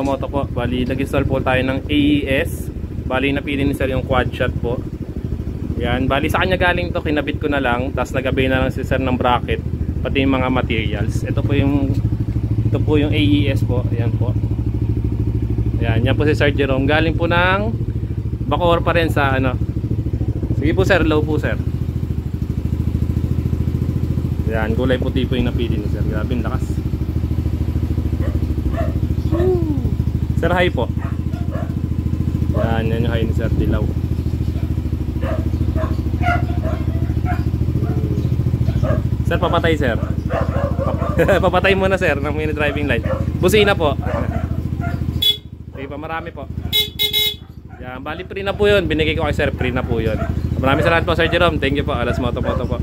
Moto po. Bali, nag-install po tayo ng AES. Bali, napili ni sir yung quad shot po. Yan, bali sa kanya galing to, kinabit ko na lang. Tapos nagabay na lang si sir ng bracket, pati yung mga materials. Ito po yung AES po. Ayan po. Ayan, yan po si Sir Jerome. Galing po ng Bacoor pa rin sa ano. Sige po sir, low po sir. Ayan, kulay puti po yung napili ni sir. Grabe yung lakas. Sir, high po. Yan, yan yung high ni sir, dilaw. Sir, papatay sir. Papatay muna sir ng mini driving light. Busina po. Okay pa, marami po. Yan, bali free na po yun. Binigay ko kay sir, free na po yun. Maraming salamat po Sir Jerome. Thank you po. Alas Moto po.